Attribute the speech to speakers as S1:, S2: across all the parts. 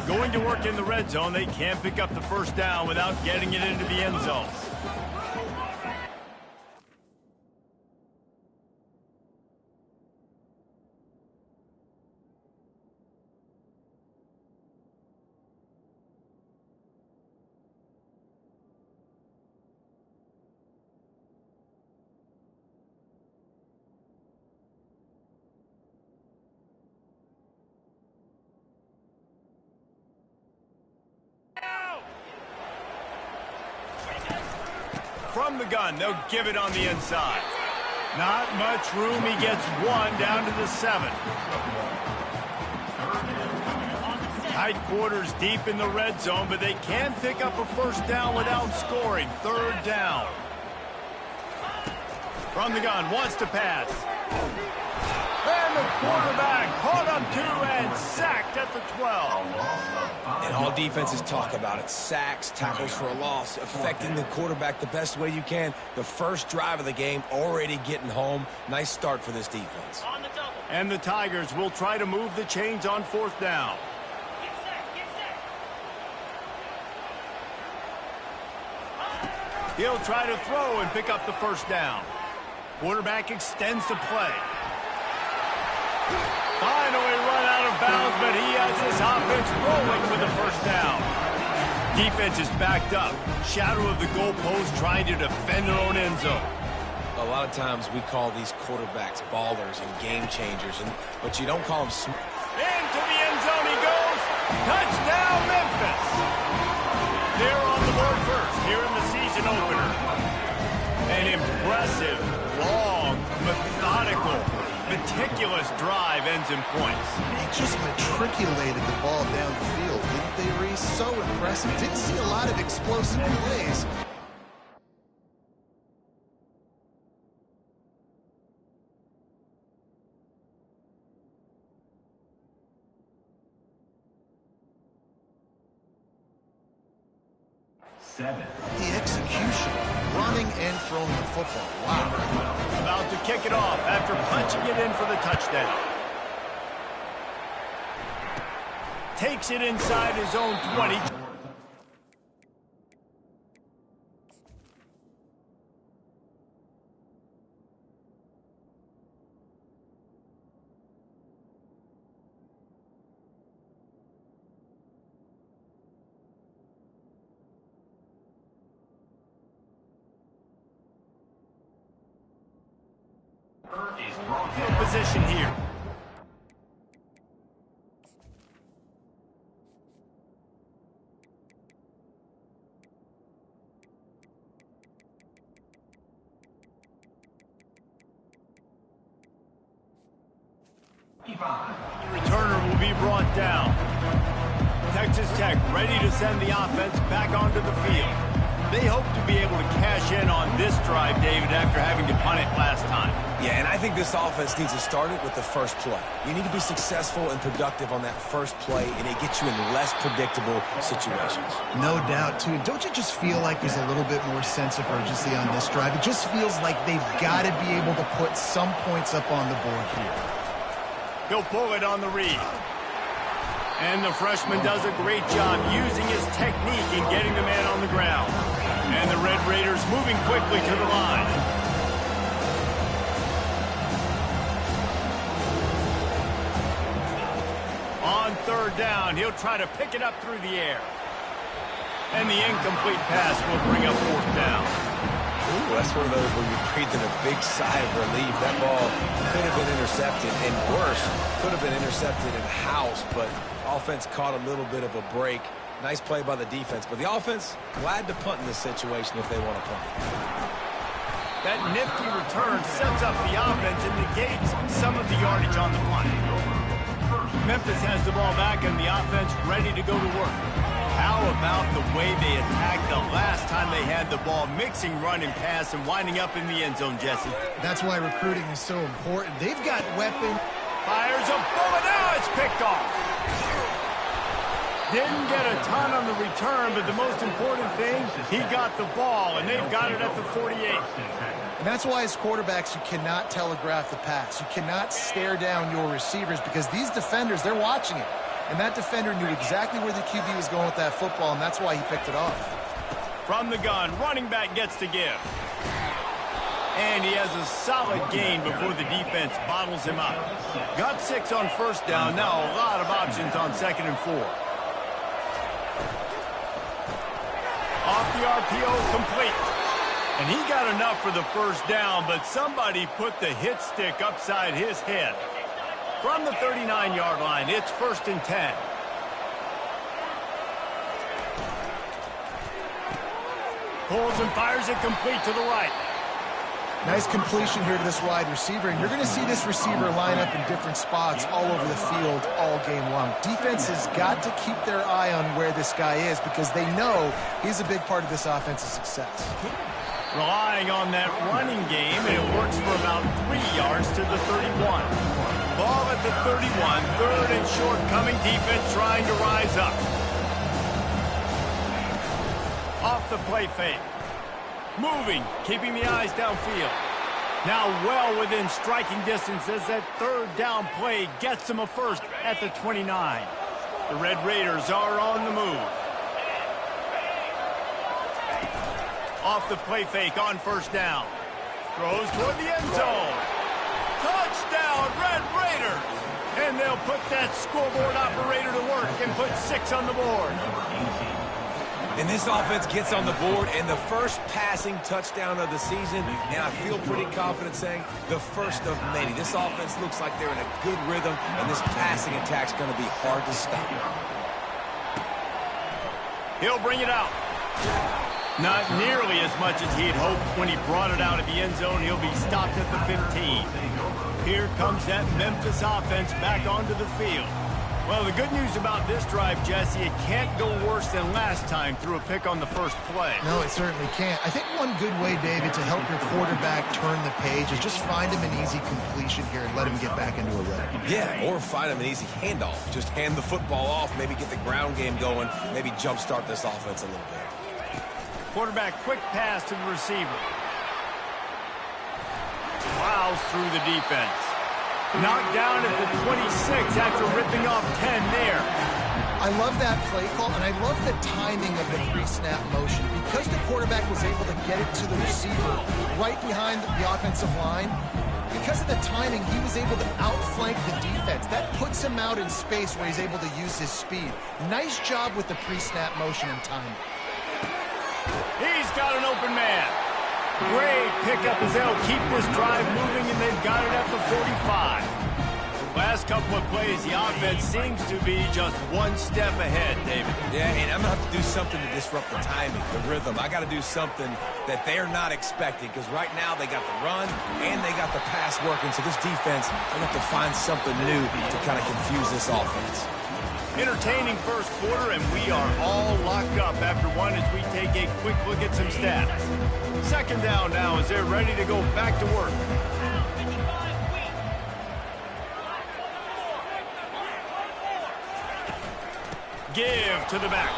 S1: Going to work in the red zone, they can't pick up the first down without getting it into the end zone. From the gun, they'll give it on the inside. Not much room. He gets one down to the 7. Tight quarters deep in the red zone, but they can pick up a first down without scoring. 3rd down. From the gun, wants to pass. And the quarterback caught up 2 and sacked at the 12.
S2: And all defenses talk about it. Sacks, tackles for a loss, affecting the quarterback the best way you can. The first drive of the game already getting home. Nice start for this defense.
S1: And the Tigers will try to move the chains on 4th down. He'll try to throw and pick up the first down. Quarterback extends the play. Finally run out of bounds, but he has his offense rolling for the first down. Defense is backed up. Shadow of the goalpost trying to defend their own end zone.
S2: A lot of times we call these quarterbacks ballers and game changers, but you don't call them
S1: Into the end zone he goes. Touchdown, Memphis. They're on the board first here in the season opener. An impressive, long, methodical, meticulous drive ends in points.
S3: They just matriculated the ball down the field, didn't they, Reese? So impressive. Didn't see a lot of explosive plays. The execution, running and throwing the football. Wow.
S1: About to kick it off after punching it in for the touchdown. Takes it inside his own 20. Position here. The returner will be brought down. Texas Tech ready to send the offense back onto the field. They hope to be able to cash in on this drive, David, after having to punt it last time.
S2: Yeah, and I think this offense needs to start it with the first play. You need to be successful and productive on that first play, and it gets you in less predictable situations.
S3: No doubt, too. Don't you just feel like there's a little bit more sense of urgency on this drive? It just feels like they've got to be able to put some points up on the board here.
S1: He'll pull it on the read. And the freshman does a great job using his technique in getting the man on the ground. And the Red Raiders moving quickly to the line. On 3rd down, he'll try to pick it up through the air. And the incomplete pass will bring up 4th down.
S2: Ooh, that's one of those where you're breathing a big sigh of relief. That ball could have been intercepted, and worse, could have been intercepted in house, but offense caught a little bit of a break. Nice play by the defense, but the offense glad to punt in this situation if they want to punt.
S1: That nifty return sets up the offense and negates some of the yardage on the punt. Memphis has the ball back and the offense ready to go to work. How about the way they attacked the last time they had the ball, mixing run and pass and winding up in the end zone, Jesse?
S3: That's why recruiting is so important. They've got weapons.
S1: Fires a bullet. Now it's picked off. Didn't get a ton on the return, but the most important thing, he got the ball, and they've got it at the 48.
S3: And that's why as quarterbacks, you cannot telegraph the pass. You cannot stare down your receivers because these defenders, they're watching it. And that defender knew exactly where the QB was going with that football, and that's why he picked it off.
S1: From the gun, running back gets to give. And he has a solid gain before the defense bottles him up. Got 6 on first down. Now a lot of options on 2nd and 4. Off the RPO, complete. And he got enough for the first down, but somebody put the hit stick upside his head. From the 39-yard line, it's 1st and 10. Pulls and fires it complete to the right.
S3: Nice completion here to this wide receiver, and you're going to see this receiver line up in different spots all over the field all game long. Defense has got to keep their eye on where this guy is because they know he's a big part of this offense's success.
S1: Relying on that running game, and it works for about 3 yards to the 31. Ball at the 31, 3rd and short, coming defense trying to rise up. Off the play fake. Moving, keeping the eyes downfield. Now well within striking distance as that 3rd down play gets them a first at the 29. The Red Raiders are on the move. Off the play fake on 1st down. Throws toward the end zone. Touchdown, Red Raiders! And they'll put that scoreboard operator to work and put 6 on the board.
S2: And this offense gets on the board, and the first passing touchdown of the season, and I feel pretty confident saying the first of many. This offense looks like they're in a good rhythm, and this passing attack's going to be hard to stop.
S1: He'll bring it out. Not nearly as much as he had hoped when he brought it out of the end zone. He'll be stopped at the 15. Here comes that Memphis offense back onto the field. Well, the good news about this drive, Jesse, it can't go worse than last time through a pick on the first play.
S3: No, it certainly can't. I think one good way, David, to help your quarterback turn the page is just find him an easy completion here and let him get back into a rhythm.
S2: Yeah, or find him an easy handoff. Just hand the football off, maybe get the ground game going, maybe jumpstart this offense a little bit.
S1: Quarterback, quick pass to the receiver. Plows through the defense. Knocked down at the 26 after ripping off 10 there.
S3: I love that play call, and I love the timing of the pre-snap motion. Because the quarterback was able to get it to the receiver right behind the offensive line, because of the timing, he was able to outflank the defense. That puts him out in space where he's able to use his speed. Nice job with the pre-snap motion and timing.
S1: He's got an open man. Great pickup as they'll keep this drive moving, and they've got it at the 45. Last couple of plays, the offense seems to be just one step ahead, David.
S2: Yeah, and I'm going to have to do something to disrupt the timing, the rhythm. I got to do something that they're not expecting, because right now they got the run and they got the pass working. So this defense, they have to find something new to kind of confuse this offense.
S1: Entertaining first quarter, and we are all locked up after one as we take a quick look at some stats. 2nd down now as they're ready to go back to work. Give to the back.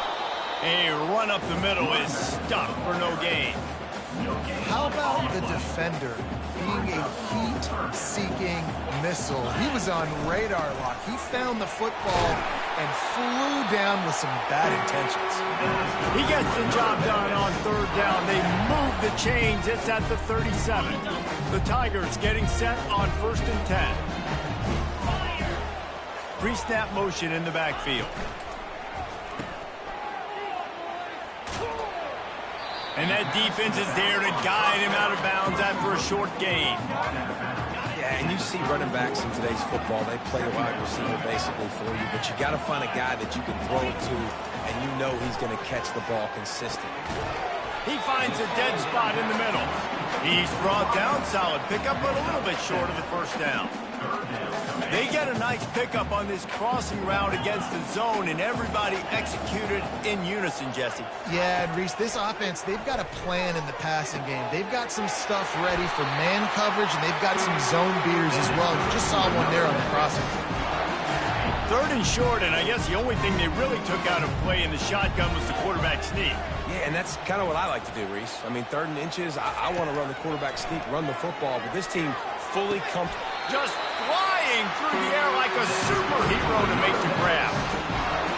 S1: A run up the middle is stuffed for no gain.
S3: How about the defender being a heat-seeking missile? He was on radar lock. He found the football and flew down with some bad intentions.
S1: He gets the job done on 3rd down. They move the chains. It's at the 37. The Tigers getting set on 1st and 10. Pre-snap motion in the backfield. And that defense is there to guide him out of bounds after a short gain.
S2: Yeah, and you see running backs in today's football, they play a wide receiver basically for you, but you got to find a guy that you can throw it to, and you know he's going to catch the ball consistently.
S1: He finds a dead spot in the middle. He's brought down, solid pickup, but a little bit short of the first down. They get a nice pickup on this crossing route against the zone, and everybody executed in unison, Jesse.
S3: Yeah, and Reese, this offense, they've got a plan in the passing game. They've got some stuff ready for man coverage, and they've got some zone beaters as well. You just saw one there on the crossing.
S1: 3rd and short, and I guess the only thing they really took out of play in the shotgun was the quarterback sneak.
S2: Yeah, and that's kind of what I like to do, Reese. I mean, 3rd and inches, I want to run the quarterback sneak, run the football, but this team fully comfortable.
S1: Just flying through the air like a superhero to make the grab.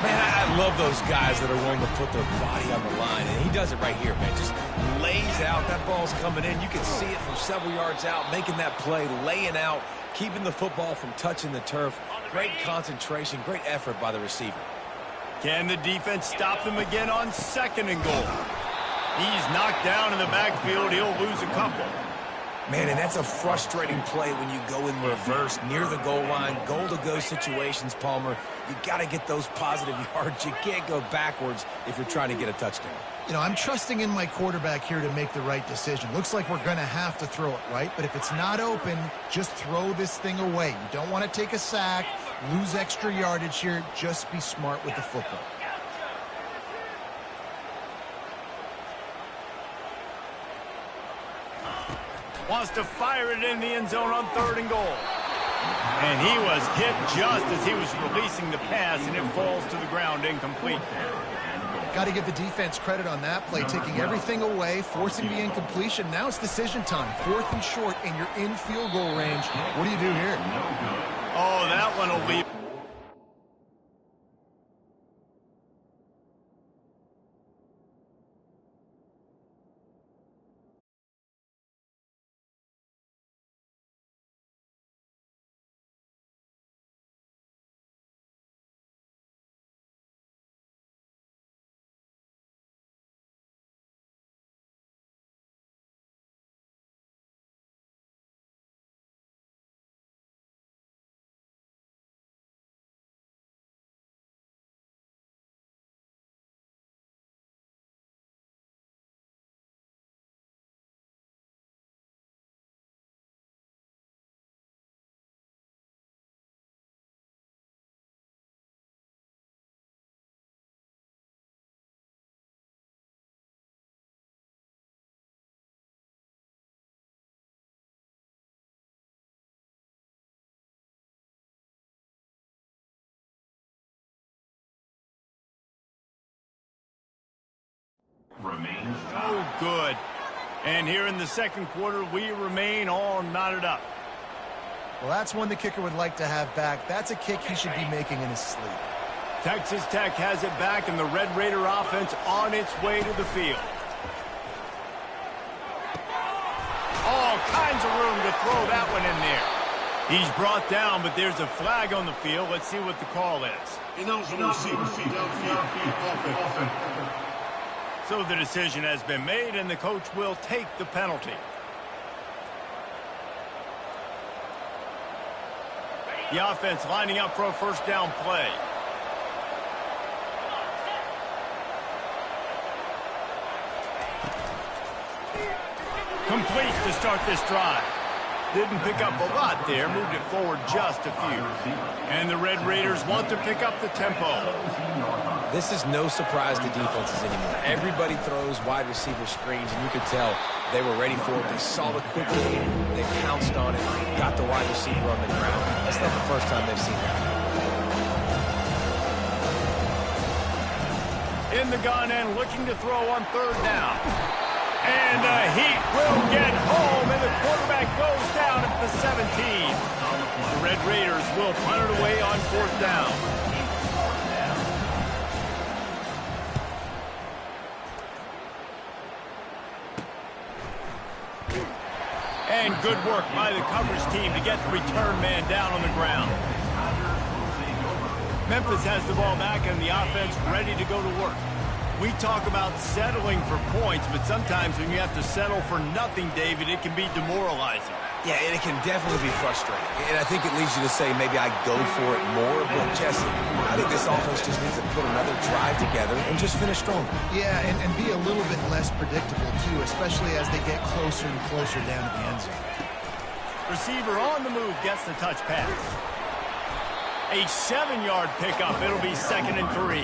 S2: Man, I love those guys that are willing to put their body on the line, and he does it right here, man. Just lays out. That ball's coming in. You can see it from several yards out, making that play, laying out, keeping the football from touching the turf. Great concentration, great effort by the receiver.
S1: Can the defense stop them again on 2nd and goal? He's knocked down in the backfield. He'll lose a couple.
S2: Man, and that's a frustrating play when you go in reverse near the goal line. Goal-to-go situations, Palmer. You got to get those positive yards. You can't go backwards if you're trying to get a touchdown.
S3: You know, I'm trusting in my quarterback here to make the right decision. Looks like we're going to have to throw it, right? But if it's not open, just throw this thing away. You don't want to take a sack, lose extra yardage here. Just be smart with the football.
S1: Wants to fire it in the end zone on 3rd and goal. And he was hit just as he was releasing the pass, and it falls to the ground incomplete.
S3: Got to give the defense credit on that play, taking everything away, forcing the incompletion. Now it's decision time. 4th and short, and you're in field goal range. What do you do here?
S1: Oh, that one will be... Oh, good. And here in the 2nd quarter, we remain all knotted up.
S3: Well, that's one the kicker would like to have back. That's a kick he should be making in his sleep.
S1: Texas Tech has it back, and the Red Raider offense on its way to the field. All kinds of room to throw that one in there. He's brought down, but there's a flag on the field. Let's see what the call is. So the decision has been made, and the coach will take the penalty. The offense lining up for a 1st down play. Complete to start this drive. Didn't pick up a lot there, moved it forward just a few. And the Red Raiders want to pick up the tempo.
S2: This is no surprise to defenses anymore. Everybody throws wide receiver screens, and you could tell they were ready for it. They saw the quick game, they pounced on it, got the wide receiver on the ground. That's not the first time they've seen that.
S1: In the gun and looking to throw on 3rd down. And the Heat will get home, and the quarterback goes down at the 17. The Red Raiders will punt it away on 4th down. And good work by the coverage team to get the return man down on the ground. Memphis has the ball back, and the offense ready to go to work. We talk about settling for points, but sometimes when you have to settle for nothing, David, it can be demoralizing.
S2: Yeah, and it can definitely be frustrating. And I think it leads you to say maybe I go for it more. But, Jesse, I think this offense just needs to put another drive together and just finish stronger.
S3: Yeah, and be a little bit less predictable, too, especially as they get closer and closer down to the end zone.
S1: Receiver on the move gets the touch pass. A 7-yard pickup. It'll be 2nd and 3.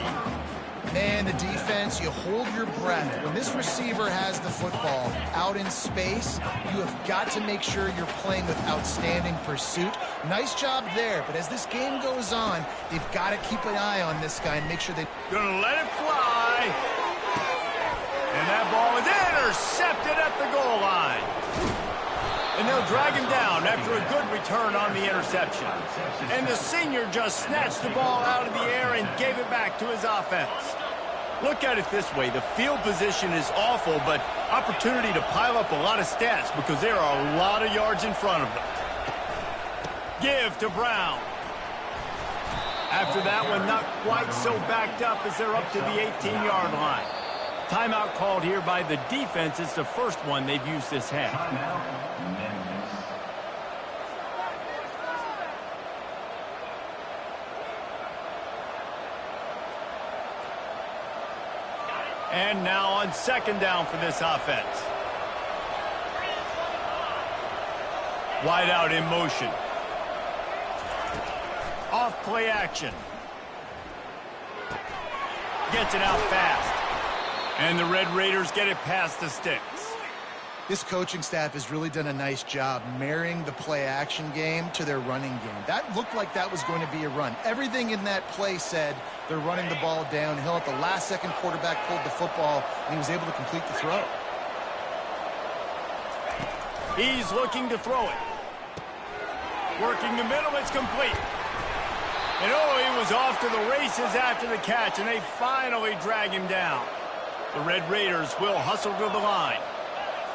S3: And the defense, you hold your breath. When this receiver has the football out in space, you have got to make sure you're playing with outstanding pursuit. Nice job there, but as this game goes on, they've got to keep an eye on this guy and make sure they...
S1: Gonna let it fly. And that ball is intercepted at the goal line. And they'll drag him down after a good return on the interception. And the senior just snatched the ball out of the air and gave it back to his offense. Look at it this way. The field position is awful, but opportunity to pile up a lot of stats because there are a lot of yards in front of them. Give to Brown. After that one, not quite so backed up as they're up to the 18-yard line. Timeout called here by the defense. It's the first one they've used this half. And now on second down for this offense. Wide out in motion. Off play action. Gets it out fast. And the Red Raiders get it past the sticks.
S3: This coaching staff has really done a nice job marrying the play-action game to their running game. That looked like that was going to be a run. Everything in that play said they're running the ball downhill. At the last second, quarterback pulled the football, and he was able to complete the throw.
S1: He's looking to throw it. Working the middle, it's complete. And he was off to the races after the catch, and they finally drag him down. The Red Raiders will hustle to the line.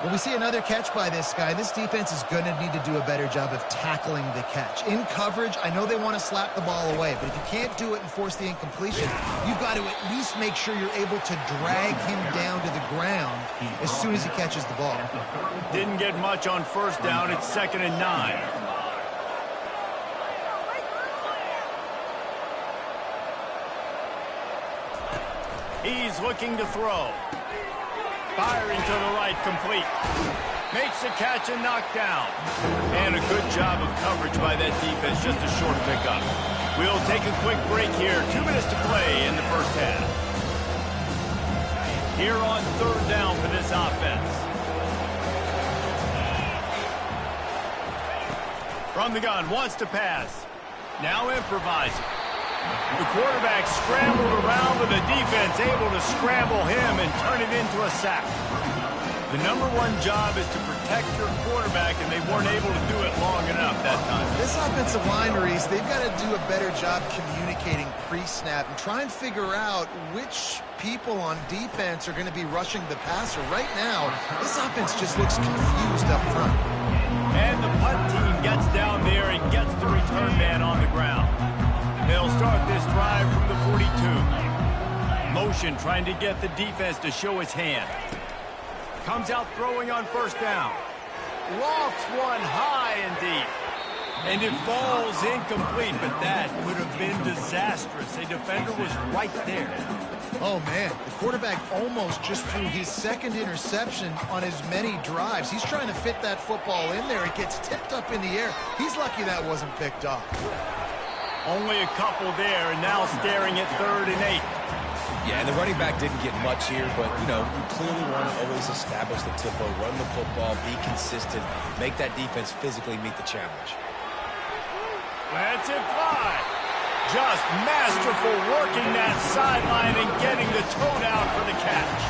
S3: When we see another catch by this guy, this defense is going to need to do a better job of tackling the catch. In coverage, I know they want to slap the ball away, but if you can't do it and force the incompletion, you've got to at least make sure you're able to drag him down to the ground as soon as he catches the ball.
S1: Didn't get much on first down. It's 2nd and 9. He's looking to throw. Firing to the right, complete. Makes the catch and knockdown. And a good job of coverage by that defense, just a short pickup. We'll take a quick break here. 2 minutes to play in the first half. Here on third down for this offense. From the gun, wants to pass. Now improvising. The quarterback scrambled around with the defense, able to scramble him and turn it into a sack. The number one job is to protect your quarterback, and they weren't able to do it long enough that time.
S3: This offensive line, Reese, they've got to do a better job communicating pre-snap and try and figure out which people on defense are going to be rushing the passer. Right now, this offense just looks confused up front.
S1: And the punt team gets down there and gets the return man on the ground. They'll start this drive from the 42. Motion trying to get the defense to show his hand. Comes out throwing on first down. Lofts one high and deep. And it falls incomplete, but that would have been disastrous. A defender was right there.
S3: Oh, man. The quarterback almost just threw his second interception on as many drives. He's trying to fit that football in there. It gets tipped up in the air. He's lucky that wasn't picked off.
S1: Only a couple there, and now staring at 3rd and 8.
S2: Yeah, and the running back didn't get much here, but, you clearly want to always establish the tempo, run the football, be consistent, make that defense physically meet the challenge.
S1: Lets it fly. Just masterful working that sideline and getting the toe down for the catch.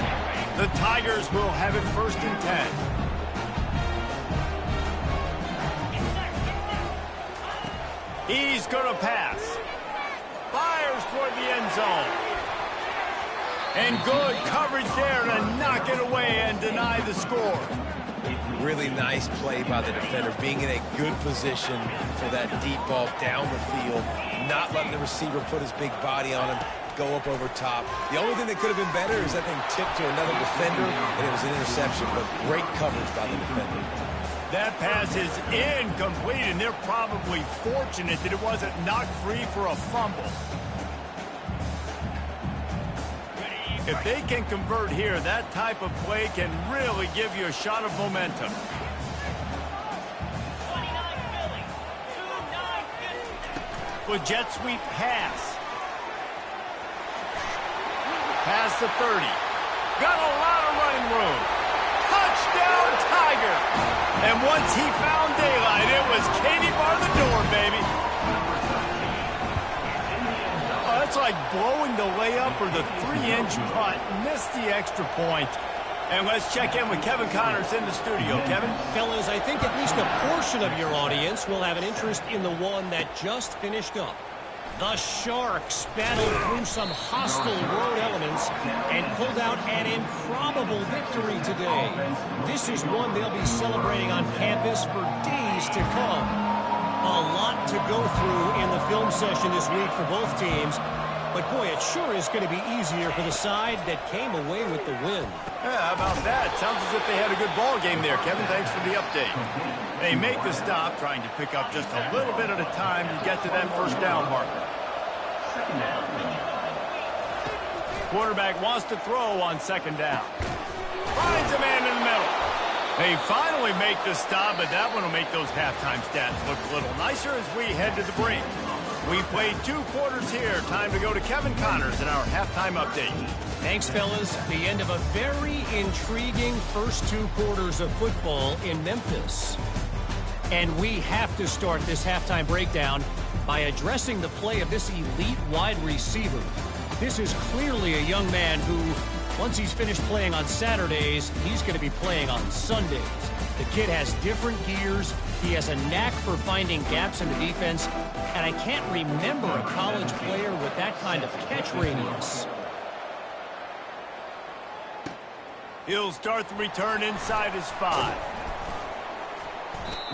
S1: The Tigers will have it 1st and 10. He's going to pass. Fires toward the end zone. And good coverage there to knock it away and deny the score.
S2: Really nice play by the defender, being in a good position for that deep ball down the field, not letting the receiver put his big body on him, go up over top. The only thing that could have been better is that thing tipped to another defender, and it was an interception, but great coverage by the defender.
S1: That pass is incomplete, and they're probably fortunate that it wasn't knocked free for a fumble. If they can convert here, that type of play can really give you a shot of momentum. With jet sweep pass. Past the 30. Got a lot of running room. Touchdown, Tiger. And once he found daylight, it was Katie bar the door, baby. Oh, that's like blowing the layup or the 3-inch putt. Missed the extra point. And let's check in with Kevin Connors in the studio. Kevin?
S4: Fellas, I think at least a portion of your audience will have an interest in the one that just finished up. The Sharks battled through some hostile road elements and pulled out an improbable victory today. This is one they'll be celebrating on campus for days to come. A lot to go through in the film session this week for both teams. But, boy, it sure is going to be easier for the side that came away with the win.
S1: Yeah, how about that? Sounds as if they had a good ball game there, Kevin. Thanks for the update. They make the stop, trying to pick up just a little bit at a time to get to that first down marker. Quarterback wants to throw on second down. Finds a man in the middle. They finally make the stop, but that one will make those halftime stats look a little nicer as we head to the break. We played 2 quarters here. Time to go to Kevin Connors in our halftime update.
S4: Thanks, fellas. The end of a very intriguing first 2 quarters of football in Memphis. And we have to start this halftime breakdown by addressing the play of this elite wide receiver. This is clearly a young man who, once he's finished playing on Saturdays, he's going to be playing on Sundays. The kid has different gears. He has a knack for finding gaps in the defense. And I can't remember a college player with that kind of catch radius.
S1: He'll start the return inside his 5.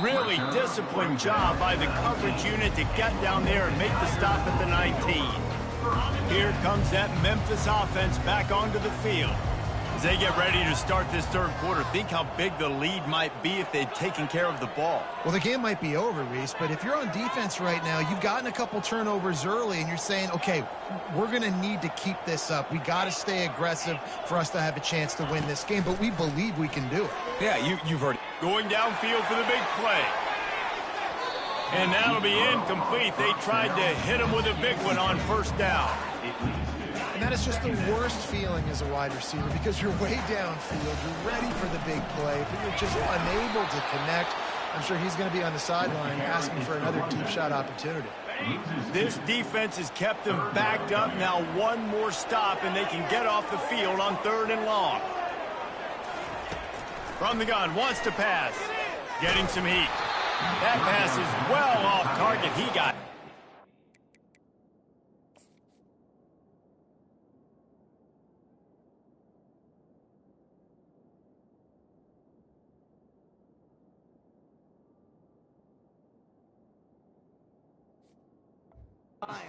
S1: Really disciplined job by the coverage unit to get down there and make the stop at the 19. Here comes that Memphis offense back onto the field. As they get ready to start this third quarter, think how big the lead might be if they'd taken care of the ball.
S3: Well, the game might be over, Reese, but if you're on defense right now, you've gotten a couple turnovers early, and you're saying, okay, we're going to need to keep this up. We got to stay aggressive for us to have a chance to win this game, but we believe we can do it.
S2: Yeah, you've heard it.
S1: Going downfield for the big play. And that'll be incomplete. They tried to hit him with a big one on first down.
S3: And that is just the worst feeling as a wide receiver because you're way downfield, you're ready for the big play, but you're just unable to connect. I'm sure he's going to be on the sideline asking for another deep shot opportunity.
S1: This defense has kept them backed up. Now one more stop and they can get off the field on 3rd and long. From the gun, wants to pass. Getting some heat. That pass is well off target. He got it.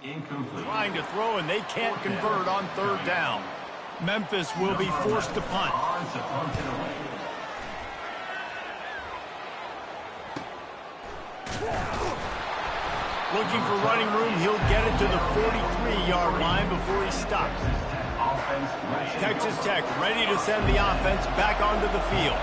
S5: Incomplete.
S1: Trying to throw, and they can't convert on 3rd down. Memphis will be forced to punt. Looking for running room, he'll get it to the 43-yard line before he stops. Texas Tech ready to send the offense back onto the field.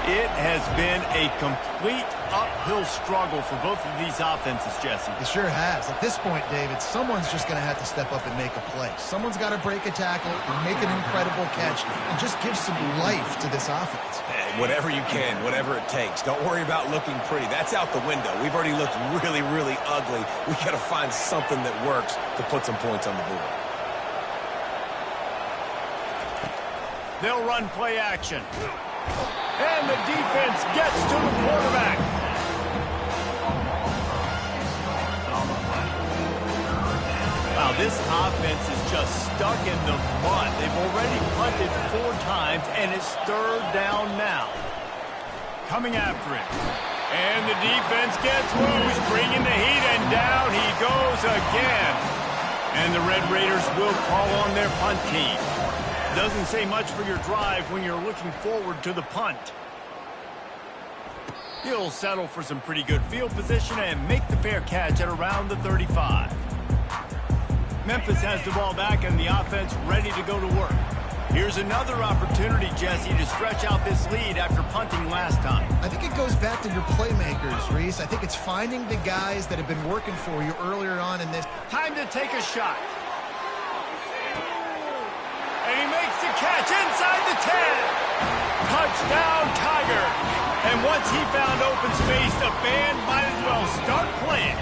S1: It has been a complete uphill struggle for both of these offenses, Jesse.
S3: It sure has. At this point, David, someone's just going to have to step up and make a play. Someone's got to break a tackle and make an incredible catch and just give some life to this offense.
S2: Hey, whatever you can, whatever it takes. Don't worry about looking pretty. That's out the window. We've already looked really, really ugly. We got to find something that works to put some points on the board.
S1: They'll run play action. And the defense gets to the quarterback. Wow, this offense is just stuck in the mud. They've already punted 4 times, and it's 3rd down now. Coming after it. And the defense gets loose, bringing the heat, and down he goes again. And the Red Raiders will call on their punt team. Doesn't say much for your drive when you're looking forward to the punt. He'll settle for some pretty good field position and make the fair catch at around the 35. Memphis has the ball back and the offense ready to go to work. Here's another opportunity, Jesse, to stretch out this lead after punting last time.
S3: I think it goes back to your playmakers, Reese. I think it's finding the guys that have been working for you earlier on in this.
S1: Time to take a shot. And he makes the catch inside the 10. Touchdown, Tiger. And once he found open space, the band might as well start playing.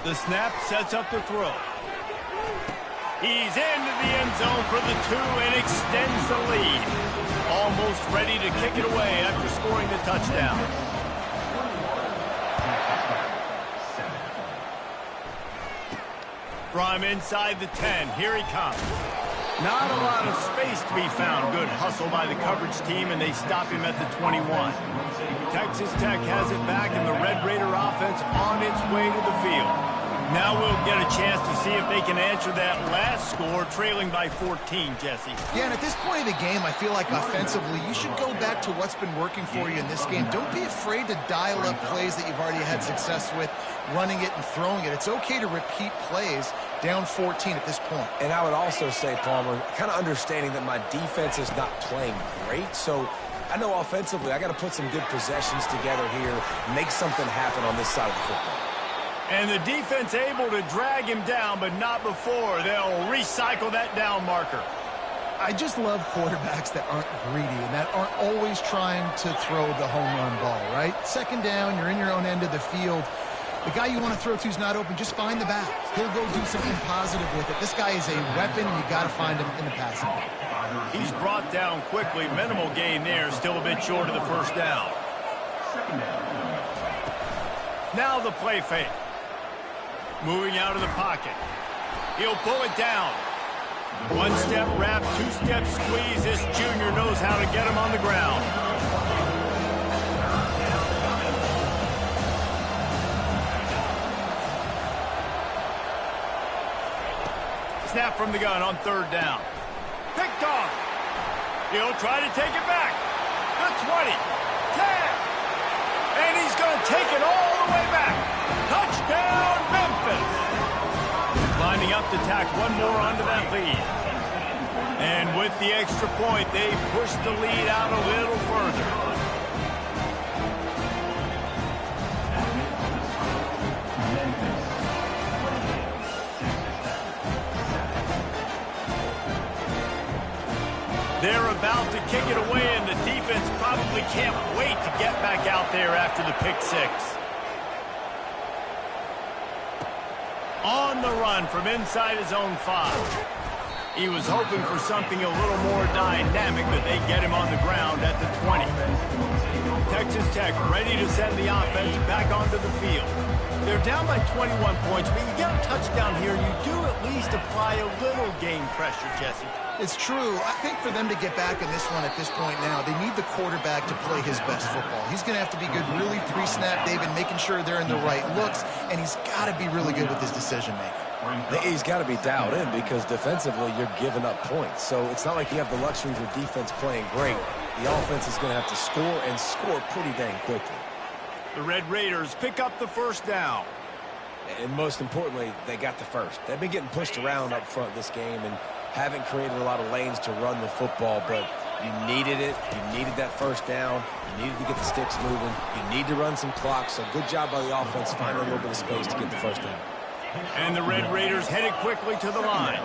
S1: The snap sets up the throw. He's into the end zone for the 2 and extends the lead. Almost ready to kick it away after scoring the touchdown. From inside the 10, here he comes. Not a lot of space to be found. Good hustle by the coverage team, and they stop him at the 21. Texas Tech has it back, and the Red Raider offense on its way to the field. Now we'll get a chance to see if they can answer that last score, trailing by 14, Jesse.
S3: Yeah, and at this point of the game, I feel like offensively, you should go back to what's been working for you in this game. Don't be afraid to dial up plays that you've already had success with, running it and throwing it. It's okay to repeat plays down 14 at this point.
S2: And I would also say, Palmer, kind of understanding that my defense is not playing great, so I know offensively I got to put some good possessions together here, make something happen on this side of the football.
S1: And the defense able to drag him down, but not before. They'll recycle that down marker.
S3: I just love quarterbacks that aren't greedy and that aren't always trying to throw the home run ball, right? Second down, you're in your own end of the field. The guy you want to throw to is not open. Just find the back. He'll go do something positive with it. This guy is a weapon, and you got to find him in the passing game.
S1: He's brought down quickly. Minimal gain there. Still a bit short of the first down. Now the play fake. Moving out of the pocket. He'll pull it down. One-step wrap, two-step squeeze. This junior knows how to get him on the ground. Snap from the gun on third down. Picked off. He'll try to take it back. The 20. 10. And he's going to take it all the way back. Touchdown, Memphis. Lining up to tack one more onto that lead. And with the extra point, they push the lead out a little further. They're about to kick it away, and the defense probably can't wait to get back out there after the pick six. On the run from inside his own 5. He was hoping for something a little more dynamic, but they get him on the ground at the 20. Texas Tech ready to send the offense back onto the field. They're down by 21 points, but you get a touchdown here, you do at least apply a little game pressure, Jesse.
S3: It's true. I think for them to get back in this one at this point now, they need the quarterback to play his best football. He's going to have to be good really pre-snap, David, making sure they're in the right looks, and he's got to be really good with his decision-making.
S2: He's got to be dialed in because defensively you're giving up points. So it's not like you have the luxury of your defense playing great. The offense is going to have to score and score pretty dang quickly.
S1: The Red Raiders pick up the first down.
S2: And most importantly, they got the first. They've been getting pushed around up front this game and haven't created a lot of lanes to run the football, but you needed it. You needed that first down. You needed to get the sticks moving. You need to run some clock, so good job by the offense finding a little bit of space to get the first down.
S1: And the Red Raiders headed quickly to the line.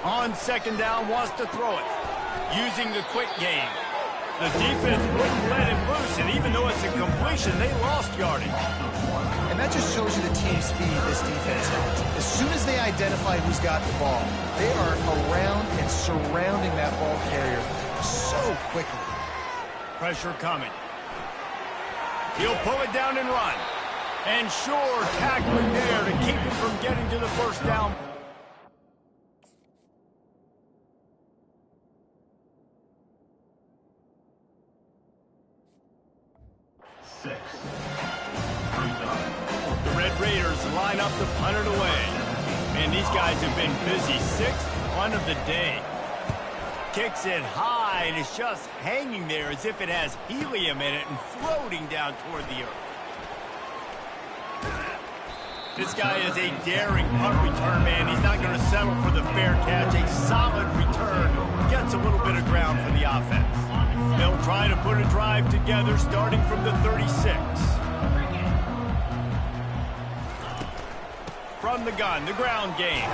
S1: On second down, wants to throw it. Using the quick game. The defense wouldn't let him loose, and even though it's a completion, they lost yardage.
S3: And that just shows you the team speed this defense has. As soon as they identify who's got the ball, they are around and surrounding that ball carrier so quickly.
S1: Pressure coming. He'll pull it down and run. And sure, tackling there to keep him from getting to the first down. The Red Raiders line up to punt it away. Man, these guys have been busy. 6th punt of the day. Kicks it high, and it's just hanging there as if it has helium in it and floating down toward the earth. This guy is a daring punt return man. He's not going to settle for the fair catch. A solid return gets a little bit of ground for the offense. They'll try to put a drive together starting from the 36. From the gun, the ground game.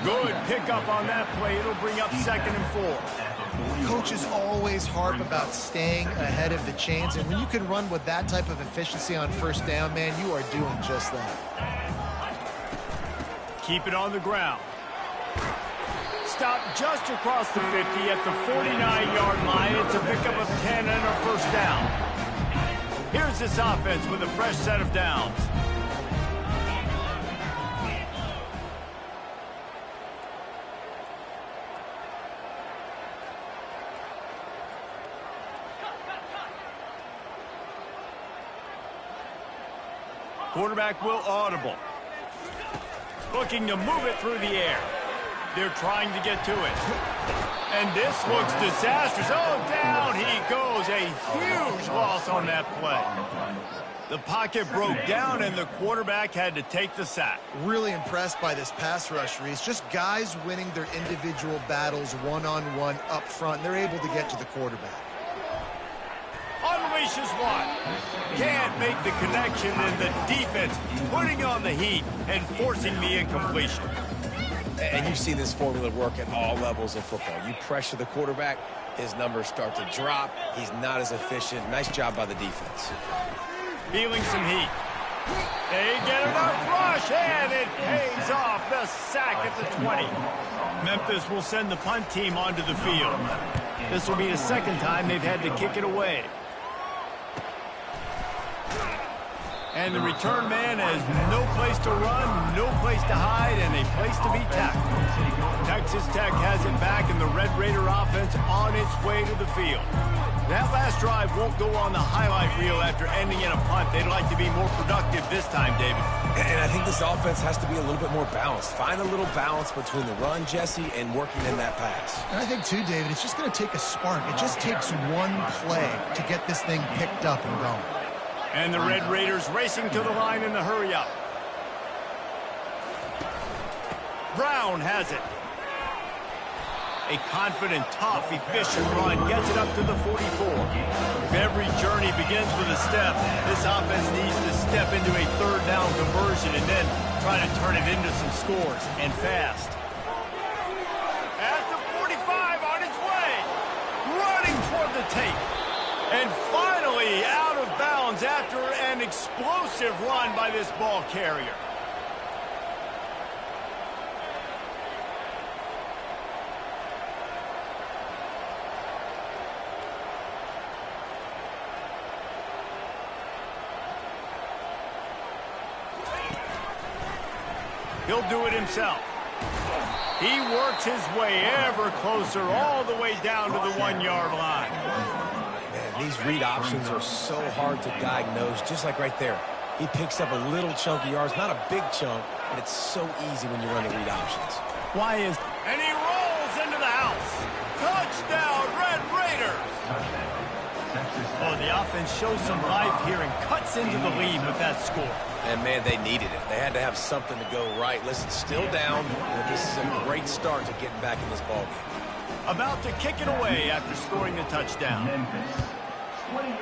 S1: Good pickup on that play. It'll bring up 2nd and 4.
S3: Coaches always harp about staying ahead of the chains, and when you can run with that type of efficiency on first down, man, you are doing just that.
S1: Keep it on the ground. Stop just across the 50 at the 49-yard line. It's a pickup of 10 and a first down. Here's this offense with a fresh set of downs. Quarterback will audible. Looking to move it through the air. They're trying to get to it. And this looks disastrous. Oh, down he goes. A huge loss on that play. The pocket broke down, and the quarterback had to take the sack.
S3: Really impressed by this pass rush, Reese. Just guys winning their individual battles one-on-one up front. They're able to get to the quarterback.
S1: Unleashes one. Can't make the connection, and the defense putting on the heat and forcing the incompletion.
S2: And you see this formula work at all levels of football. You pressure the quarterback, his numbers start to drop. He's not as efficient. Nice job by the defense.
S1: Feeling some heat. They get enough rush, and it pays off. The sack at the 20. Memphis will send the punt team onto the field. This will be the second time they've had to kick it away. And the return man has no place to run, no place to hide, and a place to be tackled. Texas Tech has it back, and the Red Raider offense on its way to the field. That last drive won't go on the highlight reel after ending in a punt. They'd like to be more productive this time, David.
S2: And I think this offense has to be a little bit more balanced. Find a little balance between the run, Jesse, and working in that pass.
S3: And I think, too, David, it's just going to take a spark. It just takes one play to get this thing picked up and going.
S1: And the Red Raiders racing to the line in the hurry-up. Brown has it. A confident, tough, efficient run gets it up to the 44. If every journey begins with a step, this offense needs to step into a third down conversion and then try to turn it into some scores, and fast. At the 45 on its way. Running toward the tape. And finally out of bounds after an explosive run by this ball carrier. He'll do it himself. He works his way ever closer all the way down to the 1-yard line.
S2: These read options are so hard to diagnose, just like right there. He picks up a little chunk of yards, not a big chunk, but it's so easy when you run the read options.
S1: Why is... And he rolls into the house. Touchdown, Red Raiders! Oh, the offense shows some life here and cuts into the lead with that score.
S2: And, man, they needed it. They had to have something to go right. Listen, still down, but this is a great start to getting back in this ballgame.
S1: About to kick it away after scoring the touchdown.
S5: Memphis, 28,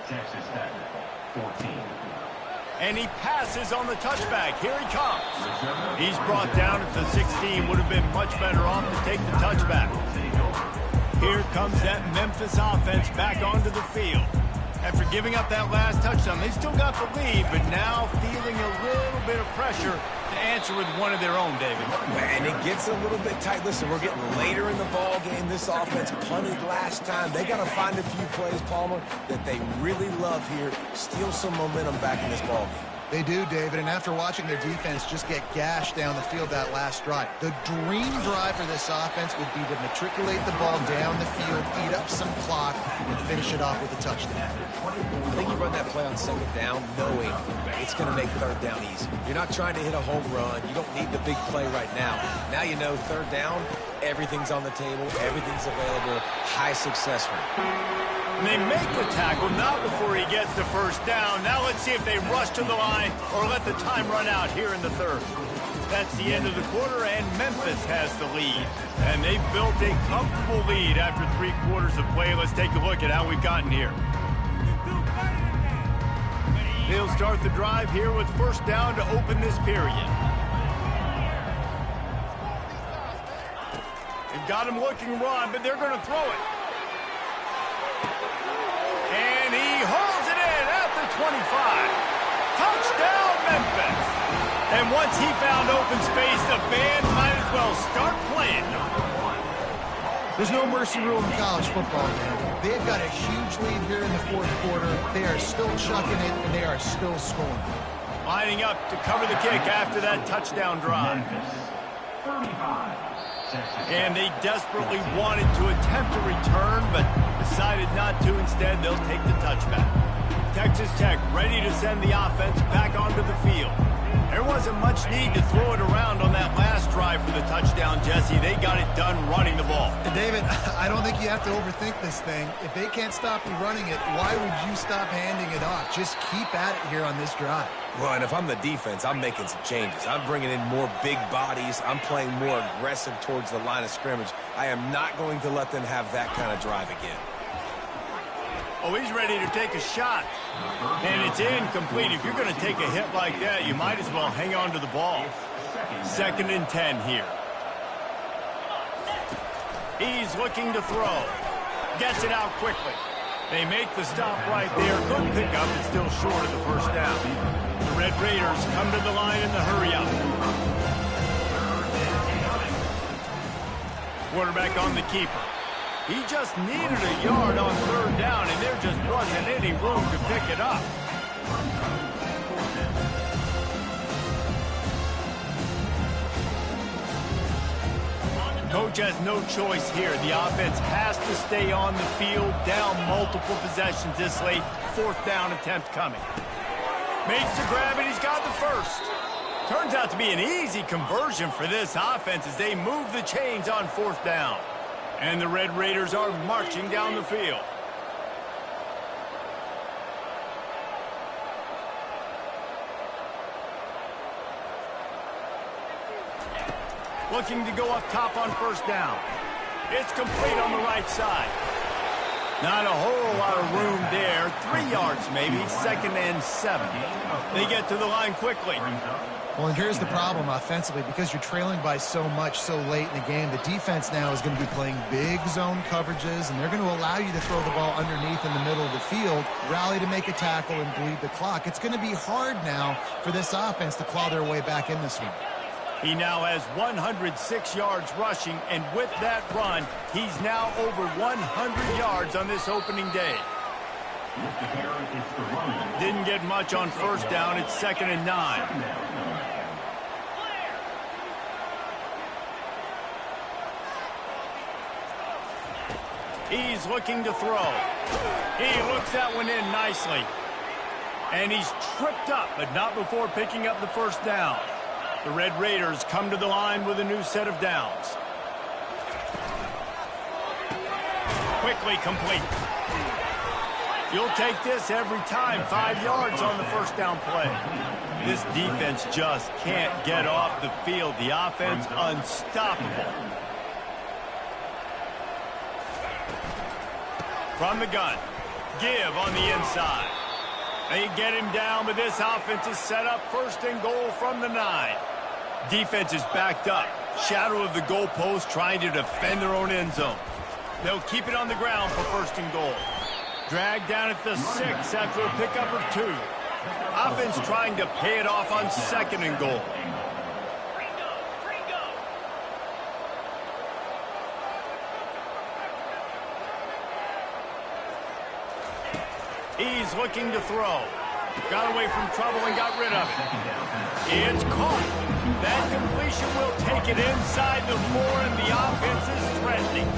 S5: Texas Tech, 14.
S1: And he passes on the touchback. Here he comes. He's brought down at the 16. Would have been much better off to take the touchback. Here comes that Memphis offense back onto the field. After giving up that last touchdown, they still got the lead, but now feeling a little bit of pressure to answer with one of their own, David.
S2: And it gets a little bit tight. Listen, we're getting later in the ball game. This offense punted last time. They got to find a few plays, Palmer, that they really love here. Steal some momentum back in this ball game.
S3: They do, David, and after watching their defense just get gashed down the field that last drive, the dream drive for this offense would be to matriculate the ball down the field, eat up some clock, and finish it off with a touchdown.
S2: I think you run that play on second down knowing it's going to make third down easy. You're not trying to hit a home run. You don't need the big play right now. Now you know third down, everything's on the table, everything's available, high success rate.
S1: And they make the tackle, not before he gets the first down. Now let's see if they rush to the line or let the time run out here in the third. That's the end of the quarter, and Memphis has the lead. And they've built a comfortable lead after 3 quarters of play. Let's take a look at how we've gotten here. They'll start the drive here with first down to open this period. They've got him looking run, but they're going to throw it. And he holds it in at the 25. Touchdown, Memphis. And once he found open space, the band might as well start playing.
S3: There's no mercy rule in college football, man. They've got a huge lead here in the fourth quarter. They are still chucking it, and they are still scoring.
S1: Lining up to cover the kick after that touchdown drive. And they desperately wanted to attempt a return, but decided not to. Instead, they'll take the touchback. Texas Tech ready to send the offense back onto the field. There wasn't much need to throw it around on that last drive for the touchdown, Jesse. They got it done running the ball.
S3: David, I don't think you have to overthink this thing. If they can't stop you running it, why would you stop handing it off? Just keep at it here on this drive.
S2: Well, and if I'm the defense, I'm making some changes. I'm bringing in more big bodies. I'm playing more aggressive towards the line of scrimmage. I am not going to let them have that kind of drive again.
S1: Oh, he's ready to take a shot. And it's incomplete. If you're going to take a hit like that, you might as well hang on to the ball. 2nd and 10 here. He's looking to throw. Gets it out quickly. They make the stop right there. Good pickup, but still short of the first down. The Red Raiders come to the line in the hurry-up. Quarterback on the keeper. He just needed a yard on 3rd down, and there just wasn't any room to pick it up. Coach has no choice here. The offense has to stay on the field, down multiple possessions this late. 4th down attempt coming. Makes the grab, and he's got the first. Turns out to be an easy conversion for this offense as they move the chains on 4th down. And the Red Raiders are marching down the field. Looking to go up top on 1st down. It's complete on the right side. Not a whole lot of room there. 3 yards maybe. 2nd and 7. They get to the line quickly.
S3: Well, and here's the problem offensively. Because you're trailing by so much so late in the game, the defense now is going to be playing big zone coverages, and they're going to allow you to throw the ball underneath in the middle of the field, rally to make a tackle, and bleed the clock. It's going to be hard now for this offense to claw their way back in this one.
S1: He now has 106 yards rushing, and with that run, he's now over 100 yards on this opening day. Didn't get much on 1st down. It's 2nd and 9. He's looking to throw. He looks that one in nicely. And he's tripped up, but not before picking up the 1st down. The Red Raiders come to the line with a new set of downs. Quickly complete. You'll take this every time. 5 yards on the 1st down play. This defense just can't get off the field. The offense unstoppable. From the gun. Give on the inside. They get him down, but this offense is set up 1st and goal from the 9. Defense is backed up. Shadow of the goalpost trying to defend their own end zone. They'll keep it on the ground for 1st and goal. Dragged down at the 6 after a pickup of 2. Offense trying to pay it off on 2nd and goal. He's looking to throw. Got away from trouble and got rid of it. It's caught. That completion will take it inside the 4, and the offense is threatening.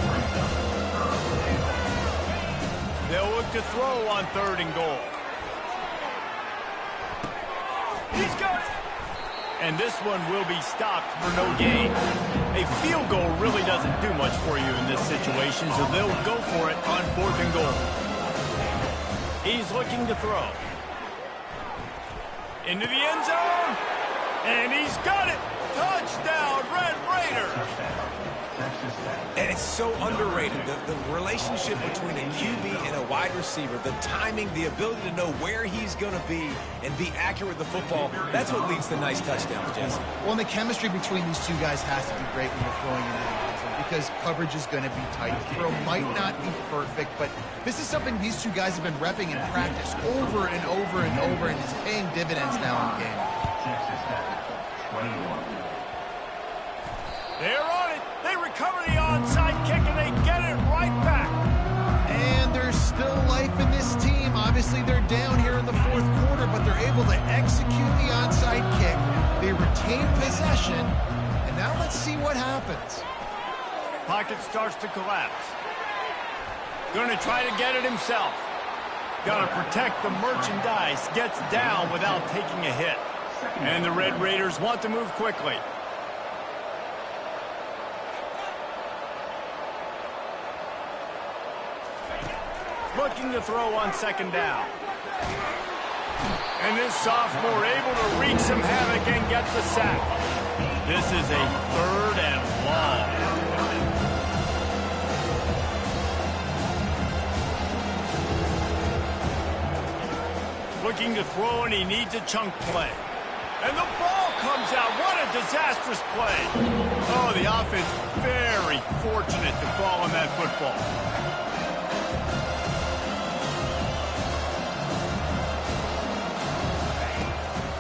S1: They'll look to throw on 3rd and goal. He's got it. And this one will be stopped for no gain. A field goal really doesn't do much for you in this situation, so they'll go for it on 4th and goal. He's looking to throw. Into the end zone. And he's got it. Touchdown, Red Raiders.
S2: And it's so underrated. The relationship between a QB and a wide receiver, the timing, the ability to know where he's going to be and be accurate with the football, that's what leads to nice touchdowns, Jesse.
S3: Well, and the chemistry between these two guys has to be great when you're throwing in that. because coverage is going to be tight. The throw might not be perfect, but this is something these two guys have been repping in practice over and over and over, and it's paying dividends now in the game.
S5: Texas Tech, 21.
S1: They're on it. They recover the onside kick, and they get it right back.
S3: And there's still life in this team. Obviously, they're down here in the fourth quarter, but they're able to execute the onside kick. They retain possession, and now let's see what happens.
S1: Pocket starts to collapse. Going to try to get it himself. Got to protect the merchandise. Gets down without taking a hit. And the Red Raiders want to move quickly. Looking to throw on second down. And this sophomore able to wreak some havoc and get the sack. This is a 3rd and long. Looking to throw, and he needs a chunk play. And the ball comes out. What a disastrous play. Oh, the offense very fortunate to fall on that football.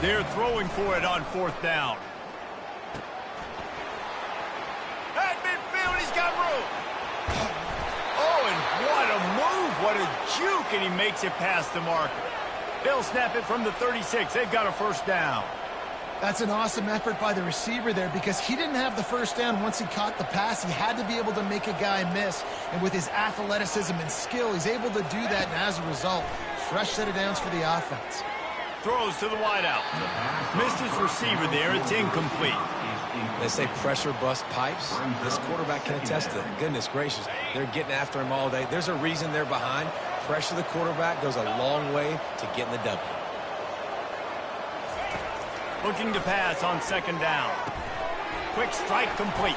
S1: They're throwing for it on 4th down. At midfield, he's got room. Oh, and what a move. What a juke, and he makes it past the marker. They'll snap it from the 36. They've got a 1st down.
S3: That's an awesome effort by the receiver there because he didn't have the 1st down once he caught the pass. He had to be able to make a guy miss. And with his athleticism and skill, he's able to do that. And as a result, fresh set of downs for the offense.
S1: Throws to the wideout. Missed his receiver there. It's incomplete.
S2: They say pressure bust pipes. This quarterback can attest to that. Goodness gracious. They're getting after him all day. There's a reason they're behind. Pressure the quarterback goes a long way to getting the W.
S1: Looking to pass on 2nd down. Quick strike complete.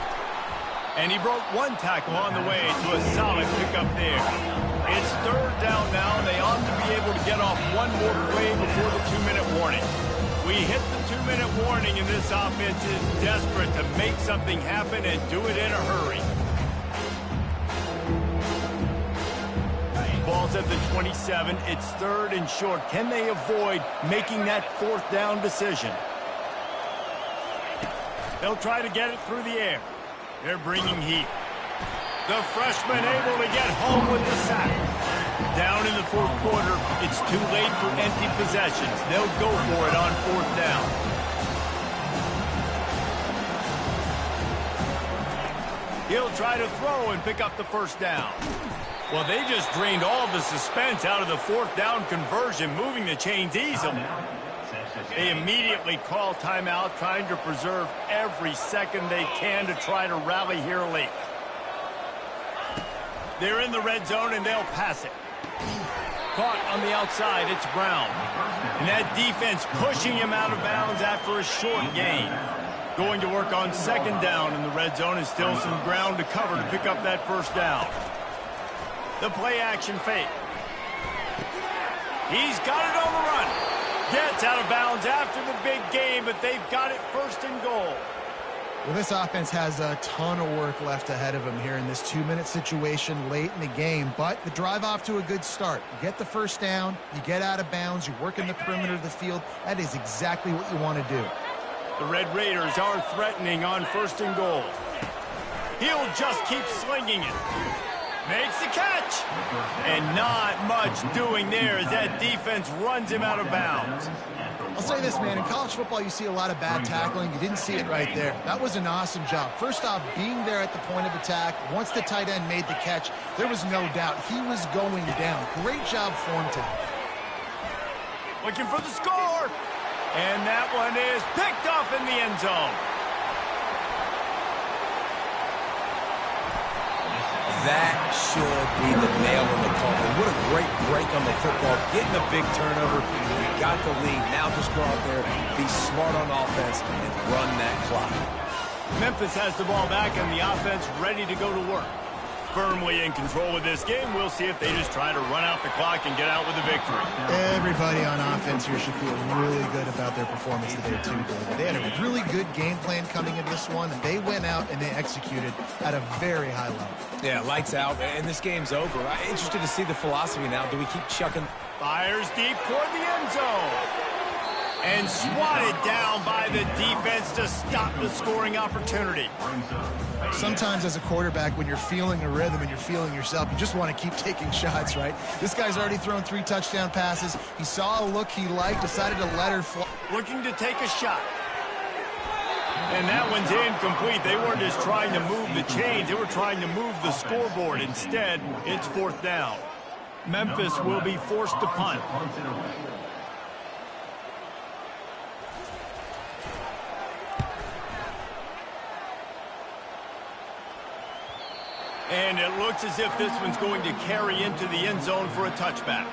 S1: And he broke one tackle on the way to a solid pickup there. It's 3rd down now, and they ought to be able to get off one more play before the 2-minute warning. We hit the 2-minute warning, and this offense is desperate to make something happen and do it in a hurry. Ball's at the 27. It's 3rd and short. Can they avoid making that 4th down decision? They'll try to get it through the air. They're bringing heat. The freshman able to get home with the sack. Down in the 4th quarter, it's too late for empty possessions. They'll go for it on 4th down. He'll try to throw and pick up the 1st down. Well, they just drained all the suspense out of the 4th down conversion, moving the chains easily. They immediately call timeout, trying to preserve every second they can to try to rally here late. They're in the red zone, and they'll pass it. Caught on the outside, it's Brown. And that defense pushing him out of bounds after a short gain. Going to work on 2nd down in the red zone, and still some ground to cover to pick up that 1st down. The play-action fake. He's got it on the run. Gets out of bounds after the big game, but they've got it 1st and goal.
S3: Well, this offense has a ton of work left ahead of them here in this 2-minute situation late in the game, but the drive off to a good start. You get the 1st down, you get out of bounds, you work in the perimeter of the field. That is exactly what you want to do.
S1: The Red Raiders are threatening on 1st and goal. He'll just keep slinging it. Makes the catch. And not much doing there as that defense runs him out of bounds.
S3: I'll say this, man. In college football, you see a lot of bad tackling. You didn't see it right there. That was an awesome job. First off, being there at the point of attack. Once the tight end made the catch, there was no doubt he was going down. Great job for him today.
S1: Looking for the score. And that one is picked off in the end zone.
S2: That should be the nail in the coffin. What a great break on the football. Getting a big turnover. You got the lead. Now just go out there, be smart on offense, and run that clock.
S1: Memphis has the ball back and the offense ready to go to work. firmly in control of this game. We'll see if they just try to run out the clock and get out with a victory.
S3: Everybody on offense here should feel really good about their performance today, too, David. They had a really good game plan coming into this one, and they went out and they executed at a very high level.
S2: Yeah, lights out, and this game's over. I'm interested to see the philosophy now. Do we keep chucking?
S1: Fires deep toward the end zone. And swatted down by the defense to stop the scoring opportunity.
S3: Sometimes as a quarterback, when you're feeling a rhythm and you're feeling yourself, you just want to keep taking shots, right? This guy's already thrown 3 touchdown passes. He saw a look he liked, decided to let her fly.
S1: Looking to take a shot. And that one's incomplete. They weren't just trying to move the chains. They were trying to move the scoreboard. Instead, it's 4th down. Memphis will be forced to punt. And it looks as if this one's going to carry into the end zone for a touchback.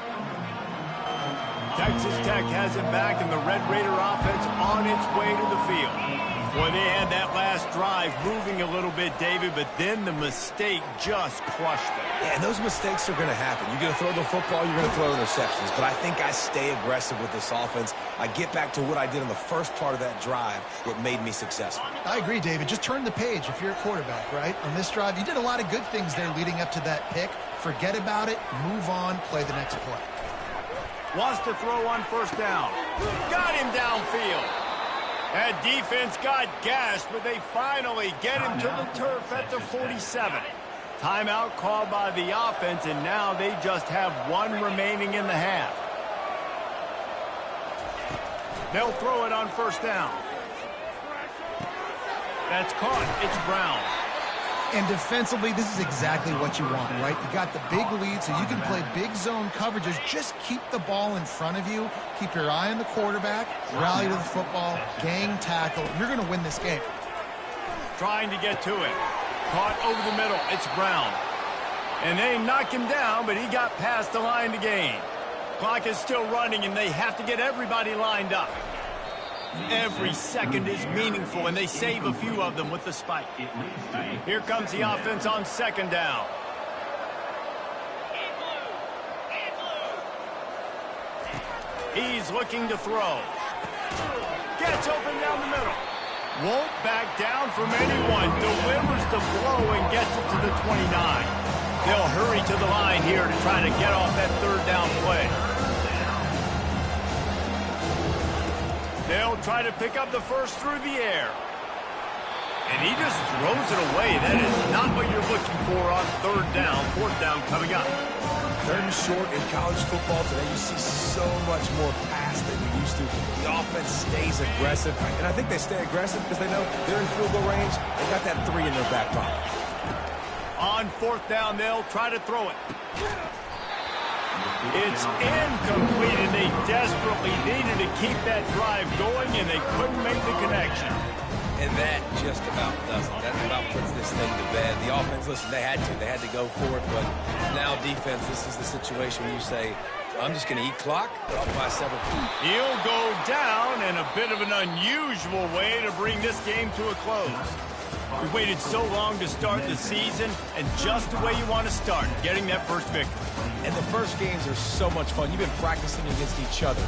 S1: Texas Tech has it back, and the Red Raider offense on its way to the field. Boy, they had that last drive moving a little bit, David, but then the mistake just crushed them.
S2: Yeah, and those mistakes are going to happen. You're going to throw the football, you're going to throw interceptions. But I think I stay aggressive with this offense. I get back to what I did in the first part of that drive that made me successful.
S3: I agree, David. Just turn the page if you're a quarterback, right? On this drive, you did a lot of good things there leading up to that pick. Forget about it, move on, play the next play.
S1: Wants to throw on 1st down. Got him downfield. That defense got gashed, but they finally get him to the turf at the 47. Timeout called by the offense, and now they just have 1 remaining in the half. They'll throw it on 1st down. That's caught. It's Brown.
S3: And defensively, this is exactly what you want, right? You got the big lead, so you can play big zone coverages. Just keep the ball in front of you. Keep your eye on the quarterback. Rally to the football. Gang tackle. You're going to win this game.
S1: Trying to get to it. Caught over the middle. It's Brown. And they knock him down, but he got past the line to gain. Clock is still running, and they have to get everybody lined up. Every second is meaningful, and they save a few of them with the spike. Here comes the offense on 2nd down. He's looking to throw. Gets open down the middle. Won't back down from anyone. Delivers the blow and gets it to the 29. They'll hurry to the line here to try to get off that 3rd down play. They'll try to pick up the first through the air. And he just throws it away. That is not what you're looking for on 3rd down. 4th down coming up.
S2: 3rd and short in college football today. You see so much more pass than you used to. The offense stays aggressive. And I think they stay aggressive because they know they're in field goal range. They got that 3 in their back pocket.
S1: On 4th down, they'll try to throw it. It's incomplete, and they desperately needed to keep that drive going, and they couldn't make the connection.
S2: And that just about does it. That about puts this thing to bed. The offense, listen, they had to go for it, but now defense, this is the situation where you say, I'm just going to eat clock, up by several feet.
S1: He'll go down in a bit of an unusual way to bring this game to a close. We waited so long to start the season, and just the way you want to start, getting that first victory.
S2: And the first games are so much fun. You've been practicing against each other.